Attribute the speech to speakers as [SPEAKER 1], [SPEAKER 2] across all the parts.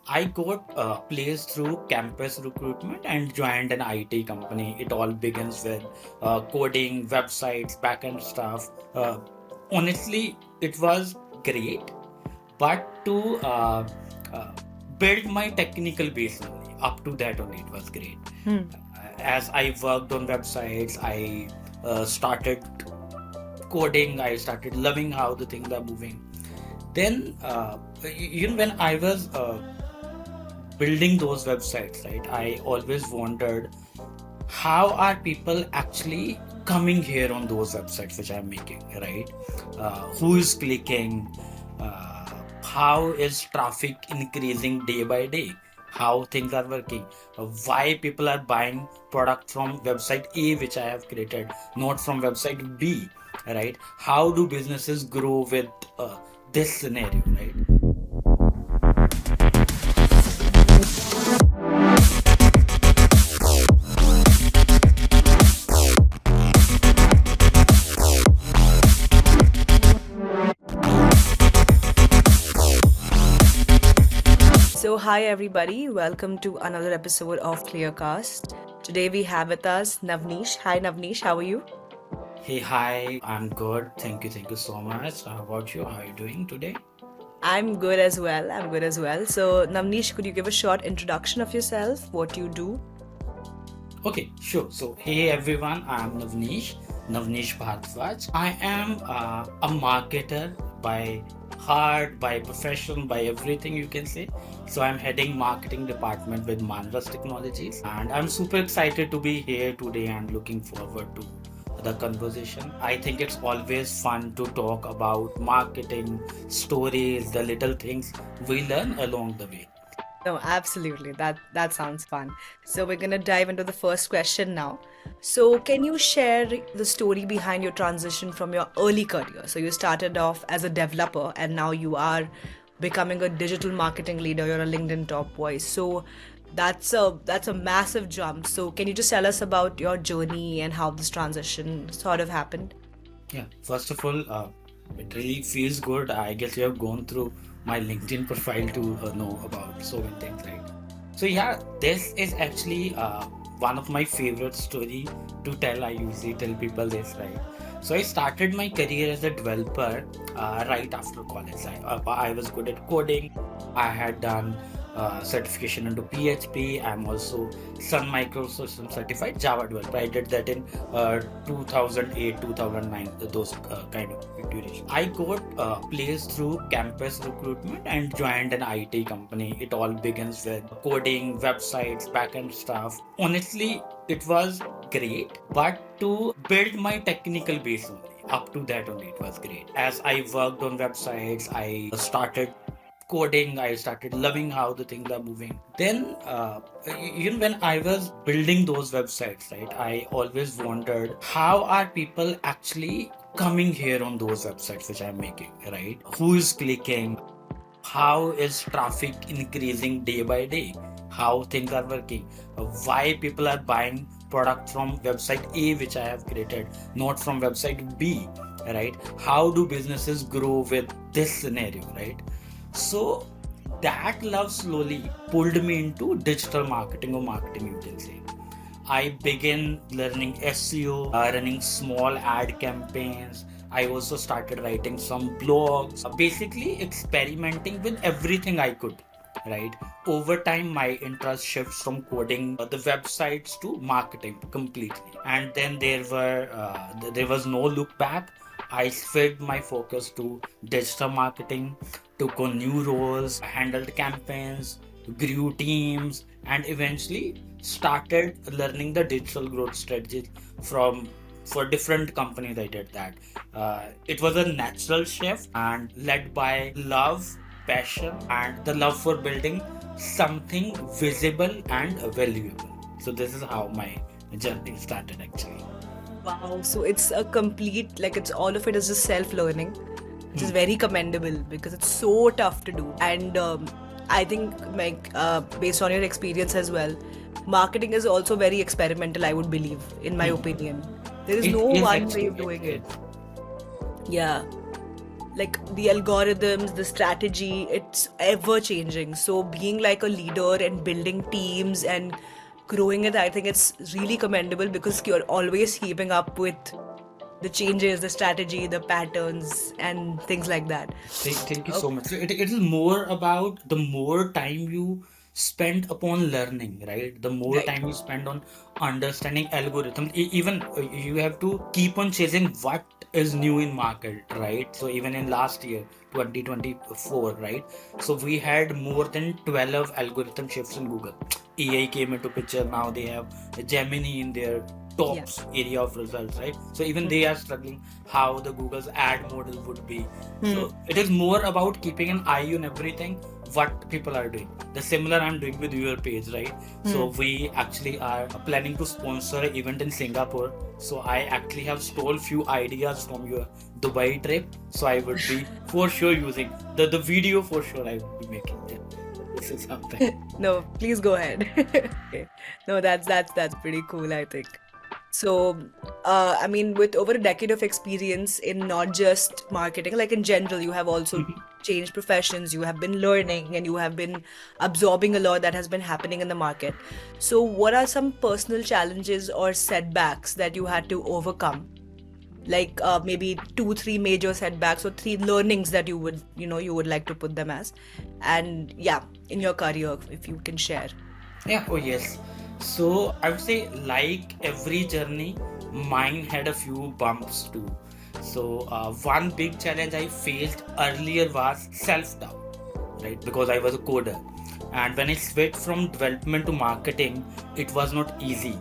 [SPEAKER 1] I got placed through campus recruitment and joined an IT company. It all begins with coding, websites, backend stuff. Honestly, it was great, but to uh, build my technical base only. Up to that only, it was great.
[SPEAKER 2] Hmm.
[SPEAKER 1] As I worked on websites, I started coding. I started loving how the things are moving. Then, when I was building those websites, right, I always wondered how are people actually coming here on those websites which I'm making, right? Who is clicking? How is traffic increasing day by day? How things are working? Why people are buying product from website A which I have created, not from website B, right? How do businesses grow with this scenario, right?
[SPEAKER 2] So, hi everybody, welcome to another episode of Clearcast. Today we have with us Navneesh. Hi Navneesh, how are you?
[SPEAKER 1] Hey, hi, I'm good. Thank you so much. How about you? How are you doing today?
[SPEAKER 2] I'm good as well. I'm good as well. So, Navneesh, could you give a short introduction of yourself, what you do?
[SPEAKER 1] Okay, sure. So, hey everyone, I'm Navneesh Bhardwaj. I am a marketer by heart, by profession, by everything you can say. So, I'm heading marketing department with Manvas Technologies, and I'm super excited to be here today and looking forward to the conversation. I think it's always fun to talk about marketing, stories, the little things we learn along the way.
[SPEAKER 2] No, absolutely. That sounds fun. So we're gonna dive into the first question now. So can you share the story behind your transition from your early career? So you started off as a developer and now you are becoming a digital marketing leader. You're a LinkedIn top voice. So that's a massive jump. So can you just tell us about your journey and how this transition sort of happened?
[SPEAKER 1] Yeah, first of all, it really feels good. I guess you have gone through my LinkedIn profile to know about so many things, right? So yeah, this is actually one of my favorite story to tell. I usually tell people this, right? So I started my career as a developer right after college. I was good at coding. I had done certification into PHP. I'm also Sun Microsystem certified Java developer. I did that in 2008, 2009, those kind of duration. I got placed through campus recruitment and joined an IT company. It all begins with coding, websites, backend stuff. Honestly, it was great, but to build my technical base only. Up to that only, it was great. As I worked on websites, I started coding. I started loving how the things are moving. Then, when I was building those websites, right, I always wondered how are people actually coming here on those websites which I'm making, right? Who is clicking? How is traffic increasing day by day? How things are working? Why people are buying product from website A which I have created, not from website B, right? How do businesses grow with this scenario, right? So that love slowly pulled me into digital marketing or marketing, you can say. I began learning SEO, running small ad campaigns. I also started writing some blogs, basically experimenting with everything I could. Right. Over time, my interest shifts from coding the websites to marketing completely. And then there was no look back. I switched my focus to digital marketing, took on new roles, handled campaigns, grew teams, and eventually started learning the digital growth strategies from for different companies. I did that. It was a natural shift and led by love, passion, and the love for building something visible and valuable. So this is how my journey started actually.
[SPEAKER 2] Wow, so it's a complete, like it's all of it is just self-learning, which is
[SPEAKER 1] Hmm.
[SPEAKER 2] very commendable because it's so tough to do. And I think, like, based on your experience as well, marketing is also very experimental, I would believe, in my
[SPEAKER 1] Hmm.
[SPEAKER 2] opinion. There is no
[SPEAKER 1] It is
[SPEAKER 2] one way
[SPEAKER 1] actually
[SPEAKER 2] of
[SPEAKER 1] it
[SPEAKER 2] doing it.
[SPEAKER 1] is.
[SPEAKER 2] Yeah. like the algorithms, the strategy, it's ever changing. So being like a leader and building teams and growing it, I think it's really commendable because you're always keeping up with the changes, the strategy, the patterns, and things like that.
[SPEAKER 1] Thank you
[SPEAKER 2] Oh,
[SPEAKER 1] so much. So it is more about the more time you spend upon learning, right? The more
[SPEAKER 2] right.
[SPEAKER 1] time you spend on understanding algorithms. Even you have to keep on chasing what is new in market, right? So even in last year, 2024, right? So we had more than 12 algorithm shifts in Google. AI came into picture. Now they have Gemini in their
[SPEAKER 2] Yeah.
[SPEAKER 1] top area of results, right? So even they are struggling how the Google's ad model would be.
[SPEAKER 2] Hmm.
[SPEAKER 1] So it is more about keeping an eye on everything what people are doing. The similar I'm doing with your page, right? So
[SPEAKER 2] Hmm.
[SPEAKER 1] we actually are planning to sponsor an event in Singapore. So I actually have stole few ideas from your Dubai trip. So I would be for sure using the video for sure I would be making. Yeah. This is something.
[SPEAKER 2] No, please go ahead. Okay. No, that's pretty cool, I think. So, I mean, with over a decade of experience in not just marketing, like in general, you have also changed professions, you have been learning, and you have been absorbing a lot that has been happening in the market. So, what are some personal challenges or setbacks that you had to overcome? Like maybe two, three major setbacks or three learnings that you would like to put them as. And yeah, in your career, if you can share.
[SPEAKER 1] Yeah, oh yes. So I would say, like every journey, mine had a few bumps too. So one big challenge I faced earlier was self-doubt, right? Because I was a coder. And when I switched from development to marketing, it was not easy.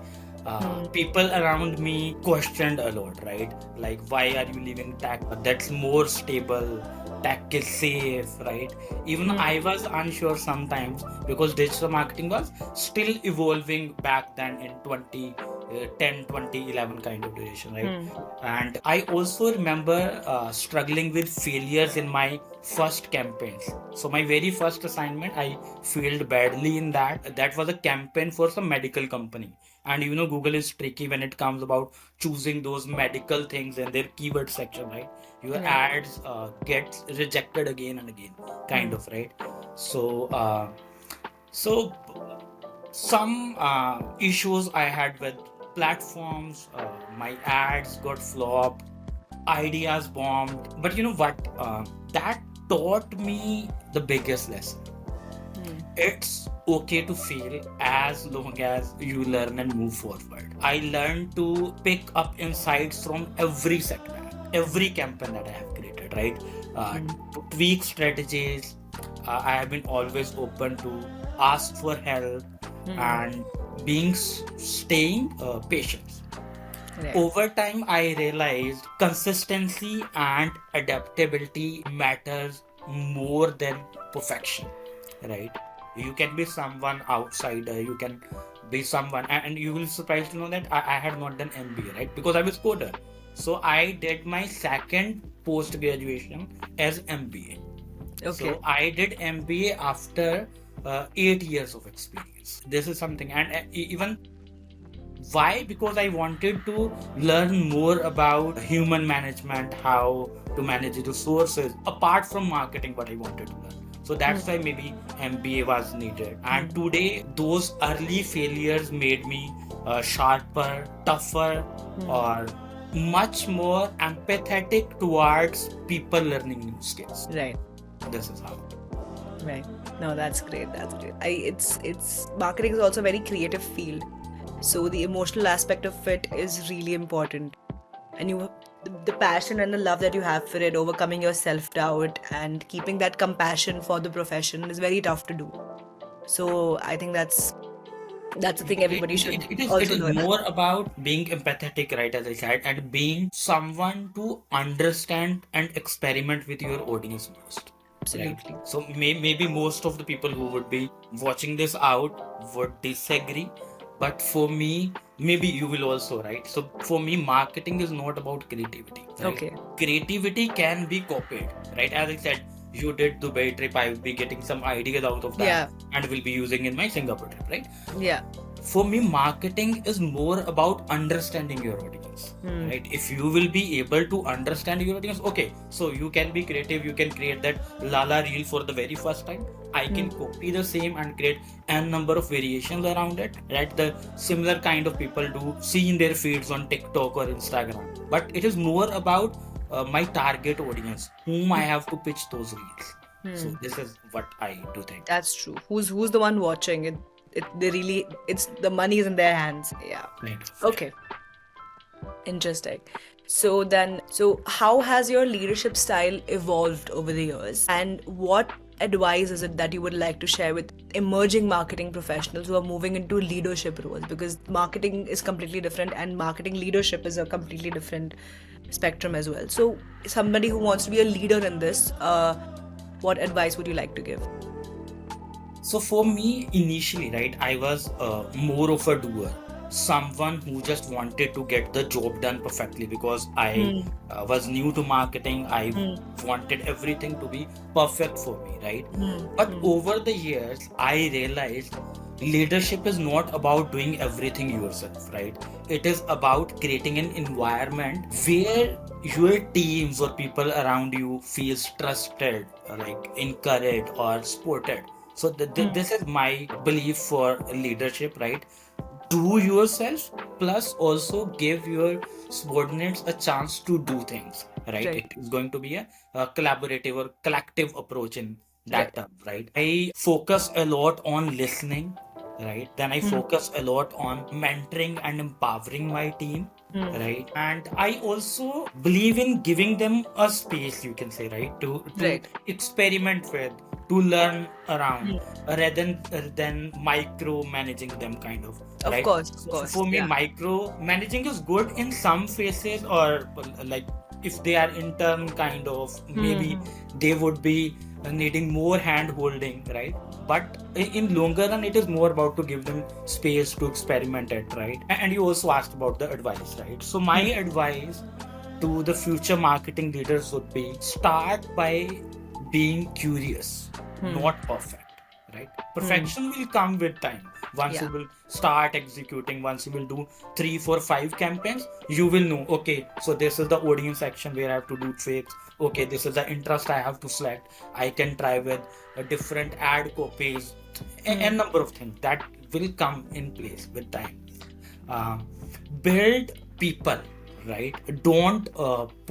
[SPEAKER 2] Hmm.
[SPEAKER 1] People around me questioned a lot, right? Like, why are you leaving tech? That's more stable. Tech is safe, right? Even
[SPEAKER 2] Hmm.
[SPEAKER 1] I was unsure sometimes because digital marketing was still evolving back then in 2010, 2011 kind of duration, right?
[SPEAKER 2] Hmm.
[SPEAKER 1] And I also remember struggling with failures in my first campaigns. So my very first assignment, I failed badly in that. That was a campaign for some medical company. And Google is tricky when it comes about choosing those medical things in their keyword section, right? Your
[SPEAKER 2] Right.
[SPEAKER 1] ads get rejected again and again, kind
[SPEAKER 2] Hmm.
[SPEAKER 1] of, right? So so some issues I had with platforms, my ads got flopped, ideas bombed. But you know what? That taught me the biggest lesson.
[SPEAKER 2] Hmm.
[SPEAKER 1] It's okay to fail as long as you learn and move forward. I learned to pick up insights from every setback, every campaign that I have created, right?
[SPEAKER 2] Hmm.
[SPEAKER 1] To tweak strategies. I have been always open to ask for help
[SPEAKER 2] Hmm.
[SPEAKER 1] and staying patient.
[SPEAKER 2] Right.
[SPEAKER 1] Over time, I realized consistency and adaptability matters more than perfection, right? You can be someone outsider, you can be someone, and you will be surprised to know that I had not done MBA, right? Because I was coder. So I did my second post graduation as MBA.
[SPEAKER 2] Okay.
[SPEAKER 1] So I did MBA after 8 years of experience. This is something, and even why? Because I wanted to learn more about human management, how to manage resources, apart from marketing, what I wanted to learn. So
[SPEAKER 2] Hmm.
[SPEAKER 1] that's why maybe MBA was needed. And
[SPEAKER 2] Hmm.
[SPEAKER 1] today, those early failures made me sharper, tougher,
[SPEAKER 2] Hmm.
[SPEAKER 1] or much more empathetic towards people learning new skills.
[SPEAKER 2] Right.
[SPEAKER 1] This is how.
[SPEAKER 2] Right. No, that's great. That's great. It's marketing is also a very creative field. So the emotional aspect of it is really important. And the passion and the love that you have for it, overcoming your self-doubt and keeping that compassion for the profession is very tough to do. So I think that's the thing everybody should
[SPEAKER 1] It
[SPEAKER 2] also
[SPEAKER 1] is
[SPEAKER 2] learn.
[SPEAKER 1] more about being empathetic, right? As I said, and being someone to understand and experiment with your audience most, right?
[SPEAKER 2] Absolutely.
[SPEAKER 1] So maybe most of the people who would be watching this out would disagree, but for me, maybe you will also, right? So for me, marketing is not about creativity, right?
[SPEAKER 2] Okay.
[SPEAKER 1] Creativity can be copied, right? As I said, you did Dubai trip, I will be getting some ideas out of that
[SPEAKER 2] Yeah.
[SPEAKER 1] and will be using in my Singapore trip, right?
[SPEAKER 2] Yeah.
[SPEAKER 1] For me, marketing is more about understanding your audience,
[SPEAKER 2] Hmm.
[SPEAKER 1] right? If you will be able to understand your audience, okay, so you can be creative, you can create that Lala reel for the very first time. I
[SPEAKER 2] Hmm.
[SPEAKER 1] can copy the same and create n number of variations around it, right? The similar kind of people do see in their feeds on TikTok or Instagram. But it is more about my target audience, whom I have to pitch those reels. So
[SPEAKER 2] Hmm.
[SPEAKER 1] this is what I do think.
[SPEAKER 2] That's true. Who's the one watching it? They really, it's the money is in their hands. Yeah.
[SPEAKER 1] Kind of, yeah.
[SPEAKER 2] Okay. Interesting. So how has your leadership style evolved over the years? And what advice is it that you would like to share with emerging marketing professionals who are moving into leadership roles? Because marketing is completely different and marketing leadership is a completely different spectrum as well. So, somebody who wants to be a leader in this, what advice would you like to give?
[SPEAKER 1] So for me, initially, right, I was more of a doer, someone who just wanted to get the job done perfectly because I
[SPEAKER 2] Hmm.
[SPEAKER 1] was new to marketing. I
[SPEAKER 2] Hmm.
[SPEAKER 1] wanted everything to be perfect for me, right?
[SPEAKER 2] Hmm.
[SPEAKER 1] But
[SPEAKER 2] Hmm.
[SPEAKER 1] over the years, I realized leadership is not about doing everything yourself, right? It is about creating an environment where your teams or people around you feels trusted, like encouraged or supported. So
[SPEAKER 2] Hmm.
[SPEAKER 1] this is my belief for leadership, right? Do yourself plus also give your subordinates a chance to do things, right?
[SPEAKER 2] Right.
[SPEAKER 1] It is going to be a collaborative or collective approach in that
[SPEAKER 2] Right.
[SPEAKER 1] term, right? I focus a lot on listening, right? Then I
[SPEAKER 2] Hmm.
[SPEAKER 1] focus a lot on mentoring and empowering my team,
[SPEAKER 2] Hmm.
[SPEAKER 1] right? And I also believe in giving them a space, you can say, right, to
[SPEAKER 2] Right.
[SPEAKER 1] experiment with, to learn
[SPEAKER 2] Hmm.
[SPEAKER 1] around, rather than micromanaging them, kind of,
[SPEAKER 2] Of
[SPEAKER 1] right?
[SPEAKER 2] course. Of
[SPEAKER 1] So
[SPEAKER 2] course.
[SPEAKER 1] for me,
[SPEAKER 2] Yeah.
[SPEAKER 1] micromanaging is good in some phases, or like if they are intern kind of, maybe
[SPEAKER 2] Hmm.
[SPEAKER 1] they would be needing more hand holding, right? But in longer run, it is more about to give them space to experiment it, right? And you also asked about the advice, right? So my
[SPEAKER 2] Hmm.
[SPEAKER 1] advice to the future marketing leaders would be start by being curious,
[SPEAKER 2] Hmm.
[SPEAKER 1] not perfect, right?
[SPEAKER 2] Hmm.
[SPEAKER 1] Perfection will come with time. Once you
[SPEAKER 2] Yeah.
[SPEAKER 1] will start executing, once you will do 3 4 5 campaigns, you will know, okay, so this is the audience section where I have to do tweaks. Okay, this is the interest I have to select. I can try with a different ad copies, a
[SPEAKER 2] Hmm.
[SPEAKER 1] number of things that will come in place with time. uh, Build people, right? Don't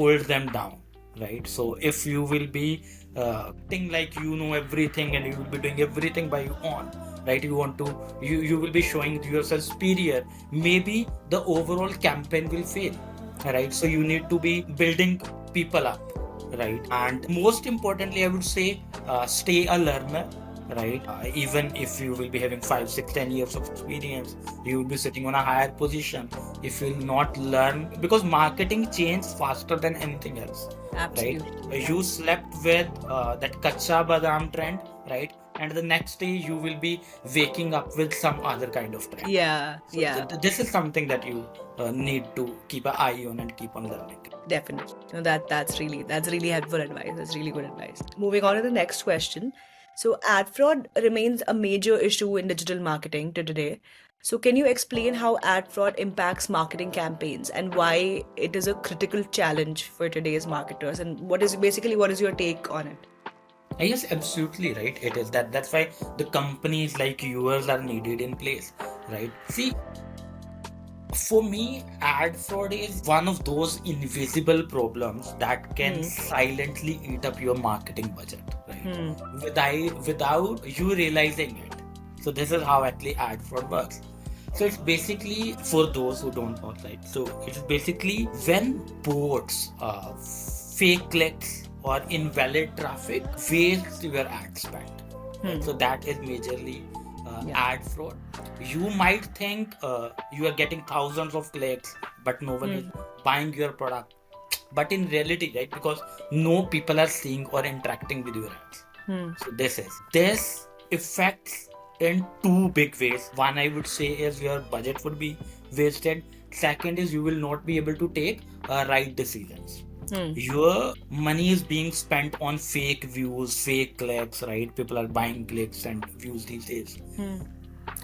[SPEAKER 1] pull them down, right? So if you will be acting like you know everything and you will be doing everything by your own, right? You will be showing yourself superior, maybe the overall campaign will fail, right? So you need to be building people up, right? And most importantly, I would say stay a learner, right? Even if you will be having 5 6 10 years of experience, you will be sitting on a higher position. If you will not learn, because marketing changes faster than anything else, right?
[SPEAKER 2] Absolutely. Yeah.
[SPEAKER 1] You slept with that kacha badam trend, right? And the next day you will be waking up with some other kind of trend.
[SPEAKER 2] Yeah.
[SPEAKER 1] So
[SPEAKER 2] Yeah.
[SPEAKER 1] this is something that you need to keep an eye on and keep on learning.
[SPEAKER 2] Definitely. No, that's really helpful advice. That's really good advice. Moving on to the next question. So ad fraud remains a major issue in digital marketing to today. So can you explain how ad fraud impacts marketing campaigns and why it is a critical challenge for today's marketers, and what is your take on it?
[SPEAKER 1] Yes, absolutely right. It is that. That's why the companies like yours are needed in place, right? See, for me, ad fraud is one of those invisible problems that can
[SPEAKER 2] Hmm.
[SPEAKER 1] silently eat up your marketing budget, right?
[SPEAKER 2] Hmm.
[SPEAKER 1] Without you realizing it. So this is how actually ad fraud works. So it's basically, for those who don't know, right? So it's basically when bots, fake clicks or invalid traffic waste your ad spend, right?
[SPEAKER 2] Hmm.
[SPEAKER 1] So that is majorly
[SPEAKER 2] Yeah.
[SPEAKER 1] ad fraud. You might think you are getting thousands of clicks, but no one is
[SPEAKER 2] Hmm.
[SPEAKER 1] buying your product. But in reality, right, because no people are seeing or interacting with your ads.
[SPEAKER 2] Hmm.
[SPEAKER 1] So this affects in two big ways. One, I would say, is your budget would be wasted. Second is you will not be able to take right decisions. your money is being spent on fake views, fake clicks, right? People are buying clicks and views these days.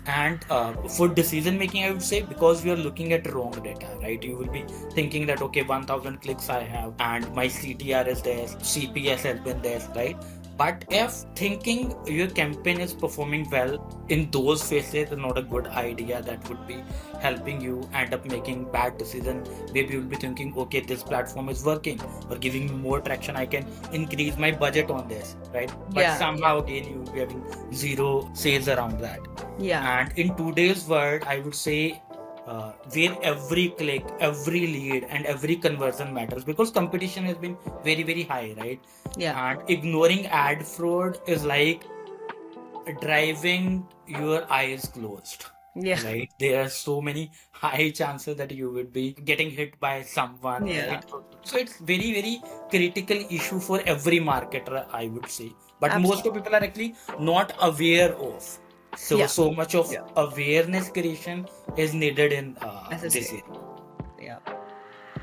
[SPEAKER 1] And for decision making, I would say, because we are looking at wrong data, right? You will be thinking that, okay, 1000 clicks I have and my CTR is this, CPS has been this, right? But if thinking your campaign is performing well in those phases is not a good idea, that would be helping you end up making bad decision. Maybe you'll be thinking, okay, this platform is working or giving me more traction, I can increase my budget on this, right? But
[SPEAKER 2] Yeah,
[SPEAKER 1] somehow again you will be having zero sales around that.
[SPEAKER 2] yeah,
[SPEAKER 1] And in today's world, I would say where every click, every lead, and every conversion matters, because competition has been very, very high, right?
[SPEAKER 2] yeah,
[SPEAKER 1] And ignoring ad fraud is like driving your eyes closed,
[SPEAKER 2] yeah,
[SPEAKER 1] right? There are so many high chances that you would be getting hit by someone,
[SPEAKER 2] yeah.
[SPEAKER 1] right? So it's very, very critical issue for every marketer, I would say. But most of
[SPEAKER 2] Absolutely.
[SPEAKER 1] people are actually not aware of.
[SPEAKER 2] Yeah,
[SPEAKER 1] So much of
[SPEAKER 2] yeah.
[SPEAKER 1] awareness creation is needed in this
[SPEAKER 2] Necessary.
[SPEAKER 1] area.
[SPEAKER 2] Yeah,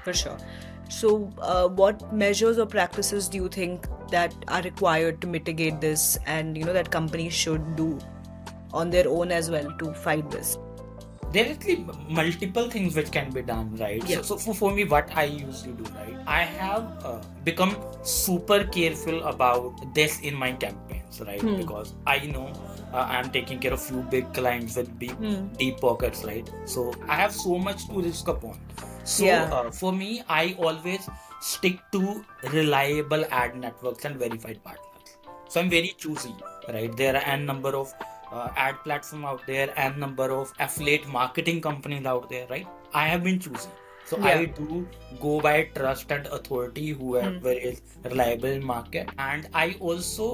[SPEAKER 2] for sure. So, what measures or practices do you think that are required to mitigate this, and that companies should do on their own as well to fight this?
[SPEAKER 1] There are actually multiple things which can be done, right?
[SPEAKER 2] Yeah.
[SPEAKER 1] So for me, what I used to do, right? I have become super careful about this in my campaigns, right? Because I know I'm taking care of few big clients with big, deep pockets, right? So I have so much to risk upon. So
[SPEAKER 2] Yeah.
[SPEAKER 1] for me, I always stick to reliable ad networks and verified partners. So I'm very choosy, right? There are n number of ad platform out there and number of affiliate marketing companies out there, right? I have been choosy. So
[SPEAKER 2] Yeah.
[SPEAKER 1] I do go by trust and authority, whoever is reliable in market. And I also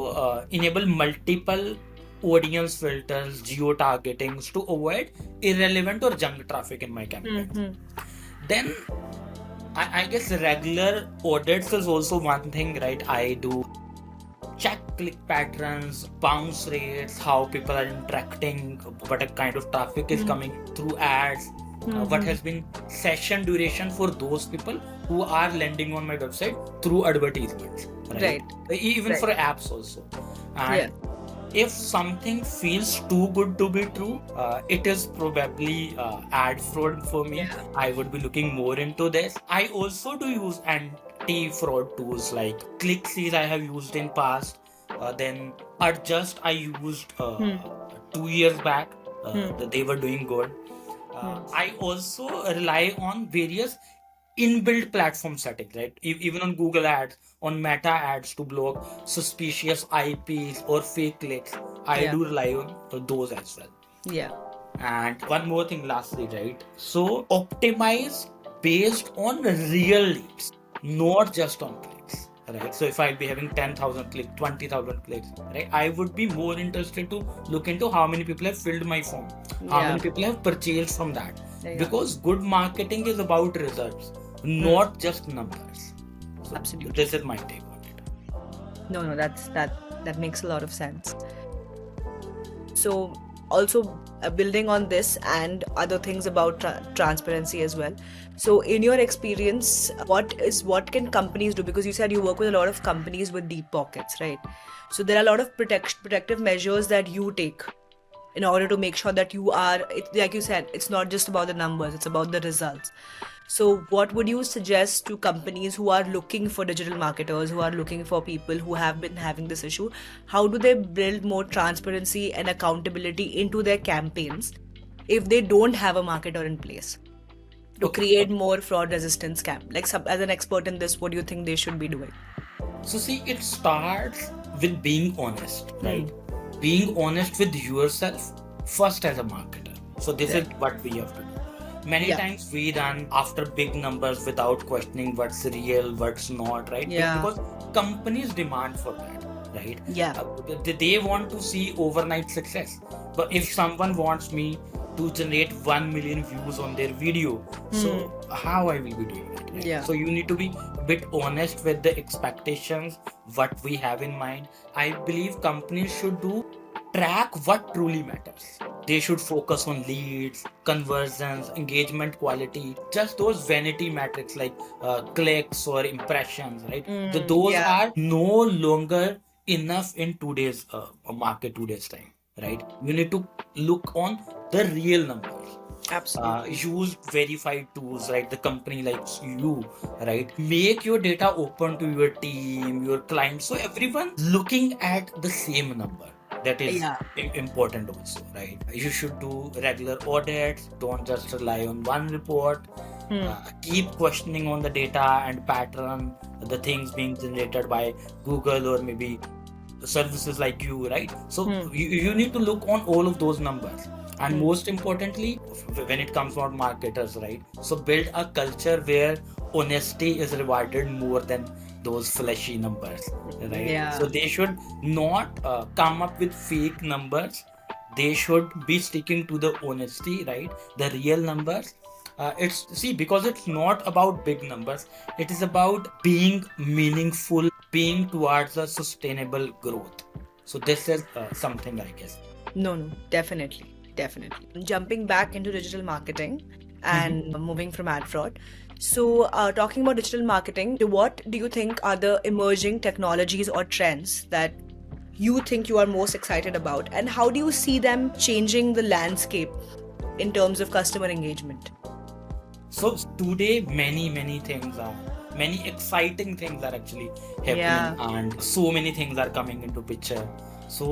[SPEAKER 1] enable multiple audience filters, geo targetings to avoid irrelevant or junk traffic in my campaigns. Then I guess regular audits is also one thing, right? I do check click patterns, bounce rates, how people are interacting, what kind of traffic is coming through ads, what has been session duration for those people who are landing on my website through advertisements, right?
[SPEAKER 2] Right.
[SPEAKER 1] Even
[SPEAKER 2] Right.
[SPEAKER 1] for apps also.
[SPEAKER 2] Yeah.
[SPEAKER 1] And if something feels too good to be true, it is probably ad fraud for me.
[SPEAKER 2] Yeah.
[SPEAKER 1] I would be looking more into this. I also do use anti-fraud tools like ClickSees I have used in past. Then Adjust I used 2 years back. That they were doing good. I also rely on various inbuilt platform settings, right? Even on Google Ads, on Meta Ads to block suspicious IPs or fake clicks. I
[SPEAKER 2] Yeah.
[SPEAKER 1] do rely on those as well.
[SPEAKER 2] Yeah.
[SPEAKER 1] And one more thing, lastly, right? So optimize based on real leads, not just on clicks, right? So if I'd be having 10,000 clicks, 20,000 clicks, right? I would be more interested to look into how many people have filled my form, how
[SPEAKER 2] Yeah.
[SPEAKER 1] many people have purchased from that.
[SPEAKER 2] There you go.
[SPEAKER 1] Because good marketing is about results, not just numbers. So
[SPEAKER 2] Absolutely.
[SPEAKER 1] this is my take on it.
[SPEAKER 2] No, that makes a lot of sense. So also building on this and other things about transparency as well. So in your experience, what can companies do? Because you said you work with a lot of companies with deep pockets, right? So there are a lot of protective measures that you take in order to make sure that you are, like you said, it's not just about the numbers, it's about the results. So what would you suggest to companies who are looking for digital marketers, who are looking for people who have been having this issue? How do they build more transparency and accountability into their campaigns if they don't have a marketer in place to create
[SPEAKER 1] Okay.
[SPEAKER 2] more fraud resistance like as an expert in this, what do you think they should be doing?
[SPEAKER 1] So see, it starts with being honest, right? Being honest with yourself first as a marketer. So this is
[SPEAKER 2] Right.
[SPEAKER 1] what we have to do. Many
[SPEAKER 2] Yeah.
[SPEAKER 1] times we run after big numbers without questioning what's real, what's not, right?
[SPEAKER 2] Yeah.
[SPEAKER 1] Because companies demand for that, right?
[SPEAKER 2] Yeah.
[SPEAKER 1] They want to see overnight success. But if someone wants me to generate 1 million views on their video, so how I will be doing it, right?
[SPEAKER 2] Yeah.
[SPEAKER 1] So you need to be a bit honest with the expectations, what we have in mind. I believe companies should do track what truly matters, They should focus on leads, conversions, engagement quality, just those vanity metrics like clicks or impressions, right? Those
[SPEAKER 2] Yeah,
[SPEAKER 1] are no longer enough in today's market, today's time, right? You need to look on the real numbers.
[SPEAKER 2] absolutely.
[SPEAKER 1] Use verified tools, right? The company likes you, right? Make your data open to your team, your clients, so everyone looking at the same number. That is
[SPEAKER 2] Yeah.
[SPEAKER 1] important also, right? You should do regular audits. Don't just rely on one report.
[SPEAKER 2] Hmm.
[SPEAKER 1] Keep questioning on the data and pattern, the things being generated by Google or maybe services like you, right? So
[SPEAKER 2] Hmm.
[SPEAKER 1] you need to look on all of those numbers. And most importantly, when it comes about marketers, right? So build a culture where honesty is rewarded more than those flashy numbers, right? So
[SPEAKER 2] Yeah.
[SPEAKER 1] they should not come up with fake numbers. They should be sticking to the honesty, right? The real numbers. It's see, because it's not about big numbers, it is about being meaningful, being towards a sustainable growth. So this is something, I guess.
[SPEAKER 2] No, no, definitely, definitely. Jumping back into digital marketing and moving from ad fraud. So, talking about digital marketing, what do you think are the emerging technologies or trends that you think you are most excited about, and how do you see them changing the landscape in terms of customer engagement?
[SPEAKER 1] So today, many things are, many exciting things are actually happening,
[SPEAKER 2] Yeah.
[SPEAKER 1] and so many things are coming into picture. So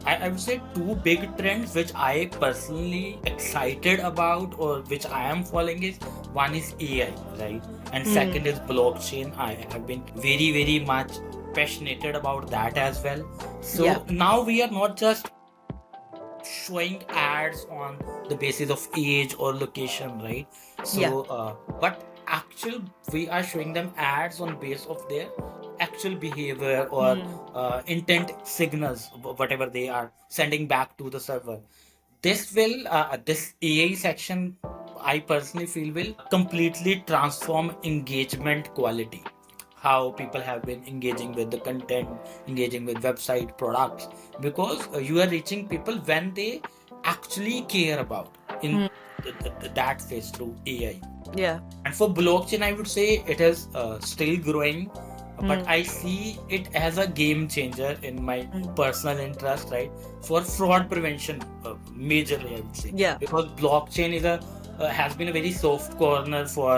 [SPEAKER 1] I would say two big trends which I personally excited about or which I am following is one is AI, right? And
[SPEAKER 2] Hmm.
[SPEAKER 1] second is blockchain. I have been very much passionate about that as well.
[SPEAKER 2] Yeah.
[SPEAKER 1] So now we are not just showing ads on the basis of age or location, right?
[SPEAKER 2] Yeah.
[SPEAKER 1] So but actual we are showing them ads on base of their actual behavior or
[SPEAKER 2] Hmm.
[SPEAKER 1] intent signals, whatever they are sending back to the server. This will this AI section, I personally feel, will completely transform engagement quality, how people have been engaging with the content, engaging with website products, because you are reaching people when they actually care about in
[SPEAKER 2] Hmm.
[SPEAKER 1] that phase through AI.
[SPEAKER 2] Yeah.
[SPEAKER 1] And for blockchain, I would say it is still growing, but
[SPEAKER 2] Hmm.
[SPEAKER 1] I see it as a game changer in my
[SPEAKER 2] Hmm.
[SPEAKER 1] personal interest, right? For fraud prevention, majorly, I would say,
[SPEAKER 2] Yeah.
[SPEAKER 1] because blockchain is a has been a very soft corner for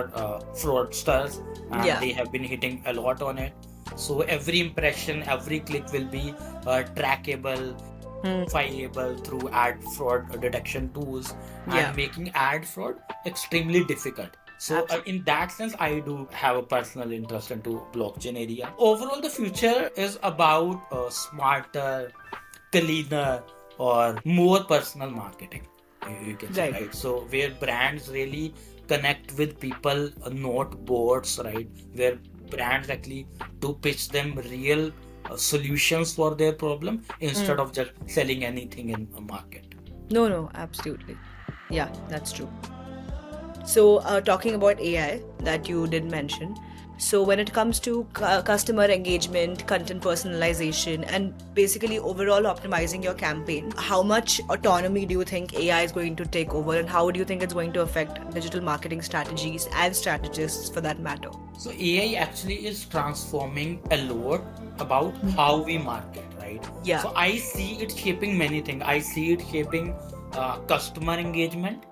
[SPEAKER 1] fraudsters, and
[SPEAKER 2] Yeah.
[SPEAKER 1] they have been hitting a lot on it. So every impression, every click will be trackable,
[SPEAKER 2] Hmm.
[SPEAKER 1] verifiable through ad fraud detection tools,
[SPEAKER 2] Yeah.
[SPEAKER 1] and making ad fraud extremely difficult. So
[SPEAKER 2] Absolutely.
[SPEAKER 1] in that sense, I do have a personal interest into blockchain area. Overall, the future is about smarter, cleaner, or more personal marketing. You can say,
[SPEAKER 2] Right.
[SPEAKER 1] right? So where brands really connect with people, not bots, right? Where brands actually do pitch them real solutions for their problem
[SPEAKER 2] Hmm.
[SPEAKER 1] instead of just selling anything in a market.
[SPEAKER 2] No, no, absolutely. Yeah, that's true. So, talking about AI that you did mention, so when it comes to customer engagement, content personalization, and basically overall optimizing your campaign, how much autonomy do you think AI is going to take over, and how do you think it's going to affect digital marketing strategies and strategists for that matter?
[SPEAKER 1] So AI actually is transforming a lot about how we market, right?
[SPEAKER 2] Yeah,
[SPEAKER 1] So I see it shaping many things. I see it shaping customer engagement.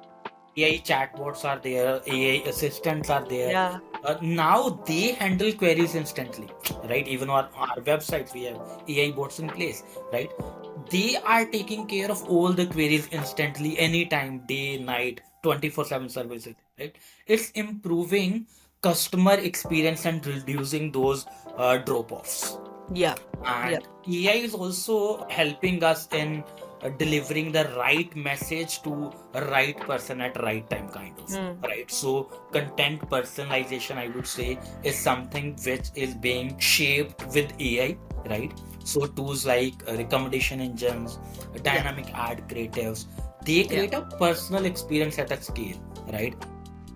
[SPEAKER 1] AI chatbots are there, AI assistants are there.
[SPEAKER 2] yeah,
[SPEAKER 1] Now they handle queries instantly, right? Even on our websites, we have AI bots in place, right? They are taking care of all the queries instantly, anytime, day, night, 24/7 services, right? It's improving customer experience and reducing those drop offs.
[SPEAKER 2] yeah, yeah,
[SPEAKER 1] And AI is also helping us in delivering the right message to a right person at right time, kind of,
[SPEAKER 2] hmm.
[SPEAKER 1] right? So content personalization, I would say, is something which is being shaped with AI, right? So tools like recommendation engines,
[SPEAKER 2] Yeah,
[SPEAKER 1] dynamic ad creatives, they
[SPEAKER 2] yeah,
[SPEAKER 1] create a personal experience at a scale, right?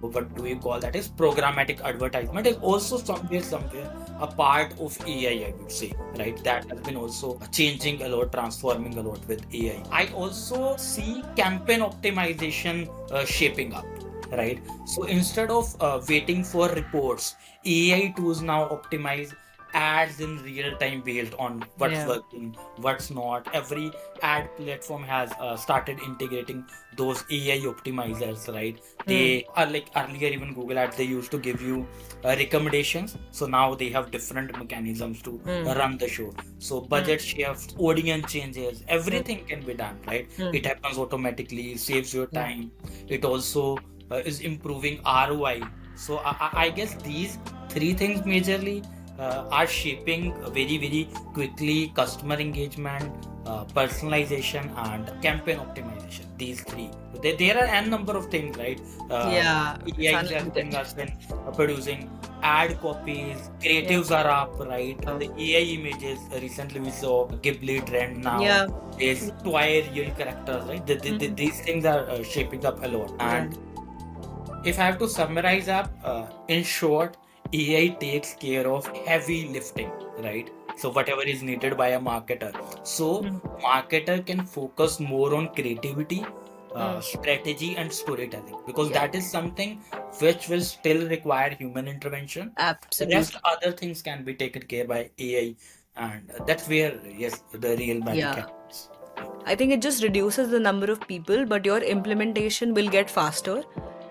[SPEAKER 1] what do we call that is programmatic advertisement is also somewhere a part of AI, I would say, right? That has been also changing a lot, transforming a lot with AI. I also see campaign optimization shaping up, right? So instead of waiting for reports, AI tools now optimize ads in real time based on what's
[SPEAKER 2] Yeah.
[SPEAKER 1] working, what's not. Every ad platform has started integrating those AI optimizers, right?
[SPEAKER 2] Hmm.
[SPEAKER 1] They are like earlier, even Google Ads, they used to give you recommendations. So now they have different mechanisms to
[SPEAKER 2] Hmm.
[SPEAKER 1] run the show. So budget shifts, audience changes,
[SPEAKER 2] Hmm.
[SPEAKER 1] everything can be done, right?
[SPEAKER 2] Hmm.
[SPEAKER 1] It happens automatically, saves your
[SPEAKER 2] Yeah.
[SPEAKER 1] time. It also is improving ROI. So I guess these three things majorly are shaping very quickly customer engagement, personalization, and campaign optimization. These three. There are n number of things, right? Uh,
[SPEAKER 2] Yeah. It's
[SPEAKER 1] AI is
[SPEAKER 2] unlimited.
[SPEAKER 1] helping us in producing ad copies,
[SPEAKER 2] Yeah.
[SPEAKER 1] creatives are up, right?
[SPEAKER 2] Oh.
[SPEAKER 1] The AI images, recently we saw Ghibli trend now.
[SPEAKER 2] Yeah.
[SPEAKER 1] There's toy real characters, right?
[SPEAKER 2] Hmm.
[SPEAKER 1] These things are shaping up a lot.
[SPEAKER 2] Yeah.
[SPEAKER 1] And if I have to summarize up, in short, AI takes care of heavy lifting, right? So whatever is needed by a marketer. So
[SPEAKER 2] Hmm.
[SPEAKER 1] marketer can focus more on creativity,
[SPEAKER 2] Hmm.
[SPEAKER 1] strategy, and storytelling because
[SPEAKER 2] Yeah.
[SPEAKER 1] that is something which will still require human intervention. The rest
[SPEAKER 2] Absolutely.
[SPEAKER 1] other things can be taken care by AI, and that's where yes, the real magic
[SPEAKER 2] Yeah.
[SPEAKER 1] happens.
[SPEAKER 2] I think it just reduces the number of people, but your implementation will get faster.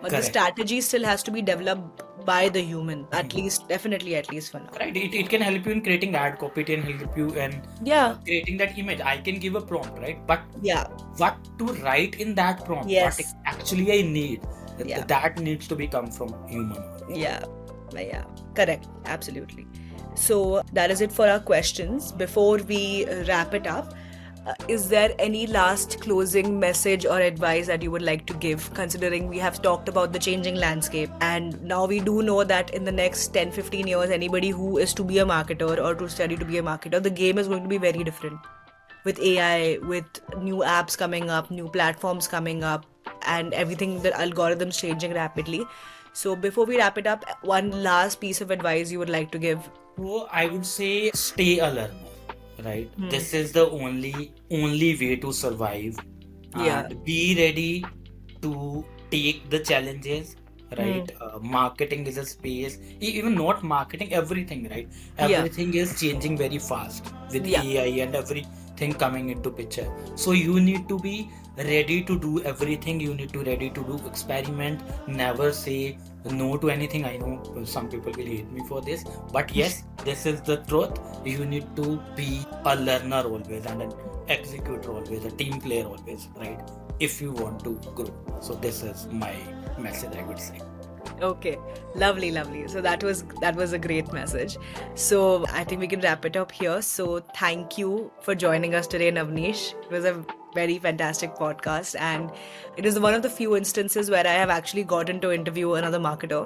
[SPEAKER 2] But the
[SPEAKER 1] Correct.
[SPEAKER 2] strategy still has to be developed by the human, at
[SPEAKER 1] Mhm.
[SPEAKER 2] least, definitely, at least for now.
[SPEAKER 1] Right, it can help you in creating ad copy, it can help you in
[SPEAKER 2] Yeah,
[SPEAKER 1] creating that image. I can give a prompt, right? But
[SPEAKER 2] yeah,
[SPEAKER 1] what to write in that prompt, what
[SPEAKER 2] yes,
[SPEAKER 1] actually I need,
[SPEAKER 2] yeah,
[SPEAKER 1] that needs to be come from human.
[SPEAKER 2] yeah, yeah, correct, absolutely. So that is it for our questions. Before we wrap it up, is there any last closing message or advice that you would like to give, considering we have talked about the changing landscape and now we do know that in the next 10-15 years, anybody who is to be a marketer or to study to be a marketer, the game is going to be very different with AI, with new apps coming up, new platforms coming up, and everything, the algorithms changing rapidly. So before we wrap it up, one last piece of advice you would like to give.
[SPEAKER 1] So I would say stay a learner, right?
[SPEAKER 2] Hmm.
[SPEAKER 1] This is the only way to survive,
[SPEAKER 2] Yeah.
[SPEAKER 1] and be ready to take the challenges,
[SPEAKER 2] Hmm.
[SPEAKER 1] right? Marketing is a space, even not marketing, everything, right?
[SPEAKER 2] Yeah.
[SPEAKER 1] Everything is changing very fast with
[SPEAKER 2] Yeah.
[SPEAKER 1] AI and everything coming into picture. So you need to be ready to do everything. You need to ready to do experiment. Never say no to anything. I know some people will hate me for this, but yes, this is the truth. You need to be a learner always and an executor always, a team player always, right? If you want to grow. So this is my message, I would say.
[SPEAKER 2] Okay, lovely, lovely. So that was a great message. So I think we can wrap it up here. So thank you for joining us today, Navneesh. It was a very fantastic podcast, and it is one of the few instances where I have actually gotten to interview another marketer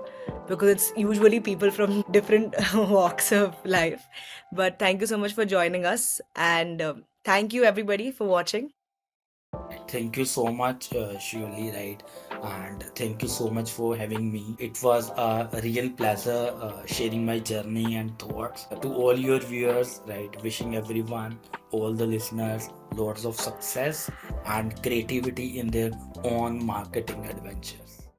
[SPEAKER 2] because it's usually people from different walks of life. But thank you so much for joining us, and thank you everybody for watching.
[SPEAKER 1] Thank you so much, Shirley, right? And thank you so much for having me. It was a real pleasure sharing my journey and thoughts to all your viewers, right? Wishing everyone, all the listeners, lots of success and creativity in their own marketing adventures.